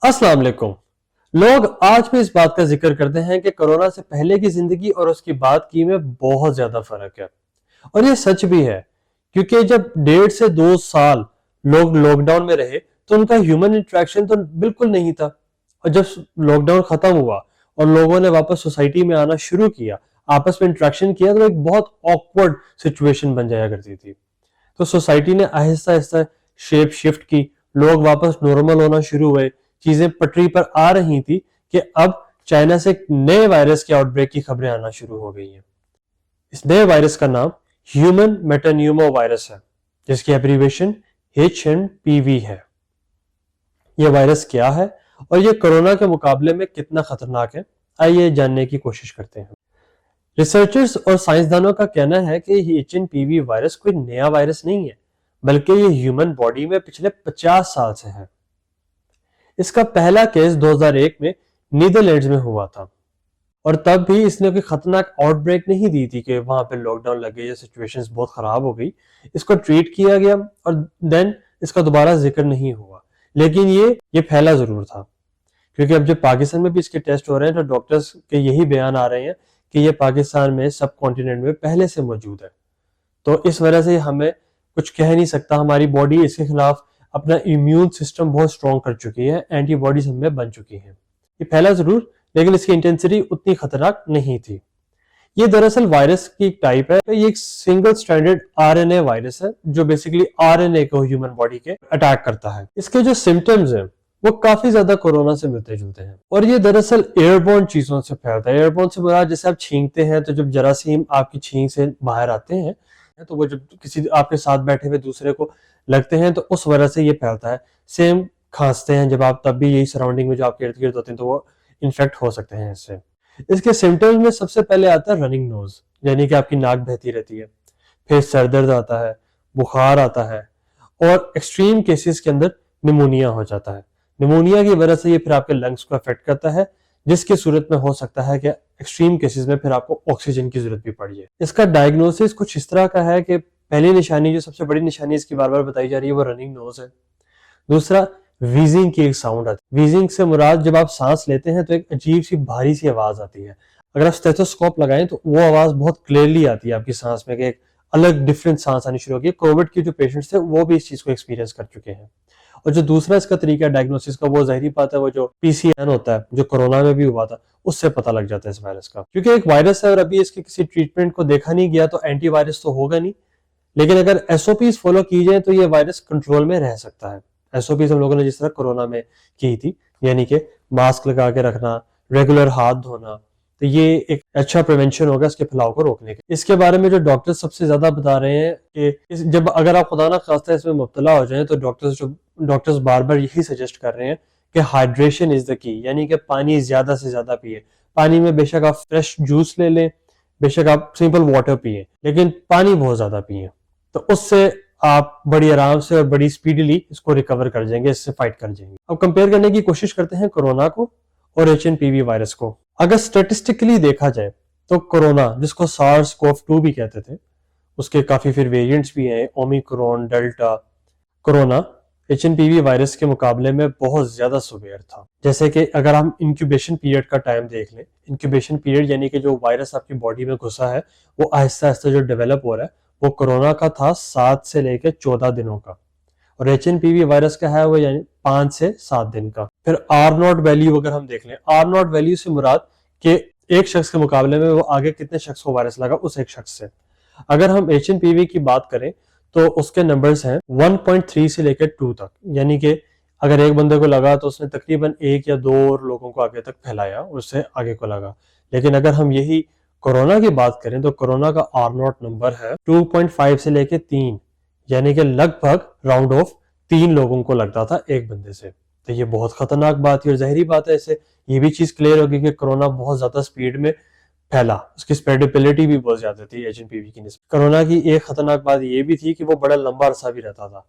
अस्सलाम वालेकुम। लोग आज भी इस बात का जिक्र करते हैं कि कोरोना से पहले की जिंदगी और उसकी बाद की में बहुत ज्यादा फर्क है। और ये सच भी है, क्योंकि जब 1.5 से 2 साल लोग लॉकडाउन में रहे तो उनका ह्यूमन इंटरेक्शन तो बिल्कुल नहीं था। और जब लॉकडाउन खत्म हुआ और लोगों ने वापस सोसाइटी में आना शुरू किया, आपस में इंटरेक्शन किया, तो एक बहुत ऑकवर्ड सिचुएशन बन जाया करती थी। तो सोसाइटी ने आहिस्ता आहिस्ता शेप शिफ्ट की, लोग वापस नॉर्मल होना शुरू हुए, चीजें पटरी पर आ रही थी कि अब चाइना से एक नए वायरस के आउटब्रेक की खबरें आना शुरू हो गई हैं। इस नए वायरस का नाम ह्यूमन मेटान्यूमो वायरस है, जिसकी एब्रीविएशन HNPV है। यह वायरस क्या है और यह कोरोना के मुकाबले में कितना खतरनाक है, आइए जानने की कोशिश करते हैं। रिसर्चर्स और साइंसदानों का कहना है कि HNPV वायरस कोई नया वायरस नहीं है, बल्कि ये ह्यूमन बॉडी में पिछले 50 साल से है। इसका पहला केस 2001 में नीदरलैंड्स में हुआ था, और तब भी इसने कोई खतरनाक आउटब्रेक नहीं दी थी कि वहां पे लॉकडाउन लग गई या सिचुएशंस बहुत खराब हो गई। इसको ट्रीट किया गया और देन इसका दोबारा जिक्र नहीं हुआ, लेकिन ये फैला जरूर था। क्योंकि अब जब पाकिस्तान में भी इसके टेस्ट हो रहे हैं तो डॉक्टर्स के यही बयान आ रहे हैं कि ये पाकिस्तान में सब कॉन्टिनेंट में पहले से मौजूद है। तो इस वजह से हमें कुछ कह नहीं सकता, हमारी बॉडी इसके खिलाफ अपना इम्यून सिस्टम बहुत स्ट्रॉन्ग कर चुकी है, एंटीबॉडीज हमें बन चुकी हैं। ये फैला जरूर, लेकिन इसकी इंटेंसिटी उतनी खतरनाक नहीं थी। ये दरअसल वायरस की एक टाइप है। ये एक सिंगल स्ट्रैंडेड RNA वायरस है जो बेसिकली RNA को ह्यूमन बॉडी के अटैक करता है। इसके जो सिम्टम्स हैं वो काफी ज्यादा कोरोना से मिलते जुलते हैं, और ये दरअसल एयरबोर्न चीजों से फैलता है। एयरबोर्न से मुराद जैसे आप छींकते हैं तो जब जरासीम आपकी छींक से बाहर आते हैं तो वो जब किसी आपके साथ बैठे हुए दूसरे को लगते हैं तो उस वजह से ये फैलता है। सेम खांसते हैं जब आप, तब भी यही सराउंडिंग में जो आपके इर्द गिर्द होते हैं तो वो इन्फेक्ट हो सकते हैं इससे। इसके सिम्टम्स में सबसे पहले आता है रनिंग नोज, यानी कि आपकी नाक बहती रहती है। फिर सर दर्द आता है, बुखार आता है, और एक्सट्रीम केसेस के अंदर निमोनिया हो जाता है। निमोनिया की वजह से ये फिर आपके लंग्स को अफेक्ट करता है, जिसकी सूरत में हो सकता है कि एक्सट्रीम केसेस में फिर आपको ऑक्सीजन की जरूरत भी पड़ी है। इसका डायग्नोसिस कुछ इस तरह का है कि पहली निशानी, जो सबसे बड़ी निशानी इसकी बार बार बताई जा रही है, वो रनिंग नोज है। दूसरा, वीजिंग की एक साउंड आती है। वीजिंग से मुराद जब आप सांस लेते हैं तो एक अजीब सी भारी सी आवाज आती है। अगर आप स्टेथोस्कोप लगाएं तो वो आवाज बहुत क्लियरली आती है आपकी सांस में, कि एक अलग डिफरेंट सांस आनी शुरू होगी। कोविड के जो पेशेंट्स थे वो भी इस चीज को एक्सपीरियंस कर चुके हैं। और जो दूसरा इसका तरीका डायग्नोसिस का, वो जाहिर बात है वो जो PCN होता है जो कोरोना में भी हुआ था, उससे पता लग जाता है इस वायरस का। क्योंकि एक वायरस है और अभी इसके किसी ट्रीटमेंट को देखा नहीं गया तो एंटीवायरस तो होगा नहीं, लेकिन अगर SOPs फॉलो की जाए तो ये वायरस कंट्रोल में रह सकता है। SOPs हम लोगों ने जिस तरह कोरोना में की थी, यानी कि मास्क लगा के रखना, रेगुलर हाथ धोना, तो ये एक अच्छा प्रिवेंशन होगा इसके फैलाव को रोकने के। इसके बारे में जो डॉक्टर्स सबसे ज्यादा बता रहे हैं कि जब अगर आप खुदा ना खास्ता इसमें मुब्तला हो जाए तो डॉक्टर्स बार बार यही सजेस्ट कर रहे हैं कि हाइड्रेशन इज द की, यानी कि पानी ज्यादा से ज्यादा पिए। पानी में बेशक आप फ्रेश जूस ले लें, बेशक आप सिंपल वाटर पिए, लेकिन पानी बहुत ज्यादा पिए, तो उससे आप बड़ी आराम से और बड़ी स्पीडीली इसको रिकवर कर जाएंगे, इससे फाइट कर जाएंगे। अब कंपेयर करने की कोशिश करते हैं कोरोना को और HNPV वायरस को। अगर स्टेटिस्टिकली देखा जाए तो कोरोना, जिसको SARS-CoV-2 भी कहते थे, उसके काफी फिर वेरिएंट्स भी हैं, Omicron, delta. Corona HNPV virus के मुकाबले में बहुत ज्यादा सुवेयर था। जैसे कि अगर हम इंक्यूबेशन पीरियड का टाइम देख लें, इंक्यूबेशन पीरियड यानी कि जो वायरस आपकी बॉडी में घुसा है वो आहिस्ता आहिस्ता जो डेवलप हो रहा है, वो कोरोना का था 7 से लेकर 14 दिनों का, और HNPV वायरस का है वो यानी 5 से 7 दिन का। फिर R0 वैल्यू अगर हम देख लें, R0 वैल्यू से मुराद कि एक शख्स के मुकाबले में वो आगे कितने शख्स को वायरस लगा उस एक शख्स से। अगर हम HNPV की बात करें तो उसके नंबर्स हैं 1.3 से लेकर 2 तक, यानी कि अगर एक बंदे को लगा तो उसने तकरीबन 1 या 2 और लोगों को आगे तक फैलाया, उससे आगे को लगा। लेकिन अगर हम यही कोरोना की बात करें तो कोरोना का R0 नंबर है 2.5 से लेकर 3, यानी कि लगभग राउंड ऑफ 3 लोगों को लगता था एक बंदे से। तो ये बहुत खतरनाक बात है, और जाहिर बात है इससे ये भी चीज क्लियर होगी कि कोरोना बहुत ज्यादा स्पीड में फैला, उसकी स्प्रेडेबिलिटी भी बहुत ज्यादा थी HNPV की निस्बत। कोरोना की एक खतरनाक बात ये भी थी कि वो बड़ा लंबा अरसा भी रहता था।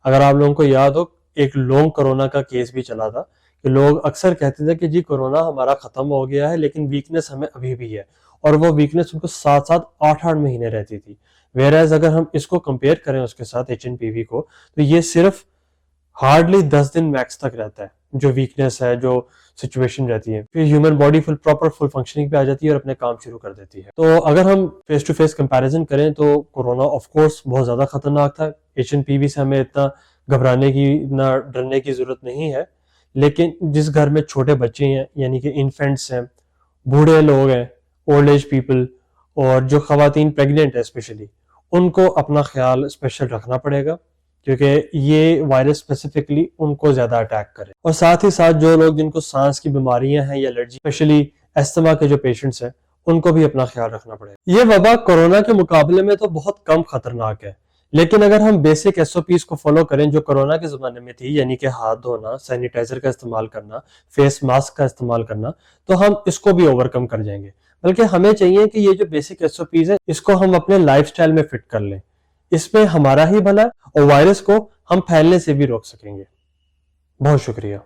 अगर आप लोगों को याद हो, एक लॉन्ग कोरोना का केस भी चला था कि लोग अक्सर कहते थे कि जी कोरोना हमारा खत्म हो गया है, लेकिन वीकनेस हमें अभी भी है, और वो वीकनेस उनको 7-7, 8-8 महीने रहती थी। वेराज अगर हम इसको कंपेयर करें उसके साथ HNPV को, तो ये सिर्फ हार्डली 10 दिन मैक्स तक रहता है, जो वीकनेस है, जो सिचुएशन रहती है, फिर human body proper full functioning पे आ जाती है और अपने काम शुरू कर देती है। तो अगर हम फेस टू फेस कंपैरिजन करें तो कोरोना ऑफ कोर्स बहुत ज्यादा खतरनाक था। H1P से हमें इतना घबराने की, इतना डरने की जरूरत नहीं है। लेकिन जिस घर में छोटे बच्चे हैं, यानी कि इन्फेंट्स हैं, बूढ़े लोग हैं, ओल्ड एज पीपल, और जो खवातीन प्रेग्नेंट है स्पेशली, उनको अपना ख्याल स्पेशल रखना पड़ेगा, क्योंकि ये वायरस स्पेसिफिकली उनको ज्यादा अटैक करे। और साथ ही साथ जो लोग जिनको सांस की बीमारियां हैं या एलर्जी, स्पेशली एस्थमा के जो पेशेंट्स हैं, उनको भी अपना ख्याल रखना पड़ेगा। ये वबा कोरोना के मुकाबले में तो बहुत कम खतरनाक है, लेकिन अगर हम बेसिक SOPs को फॉलो करें जो कोरोना के जमाने में थी, यानी कि हाथ धोना, सैनिटाइजर का इस्तेमाल करना, फेस मास्क का इस्तेमाल करना, तो हम इसको भी ओवरकम कर जाएंगे। बल्कि हमें चाहिए कि ये जो बेसिक SOPs है, इसको हम अपने लाइफस्टाइल में फिट कर लें। इसमें हमारा ही भला है और वायरस को हम फैलने से भी रोक सकेंगे। बहुत शुक्रिया।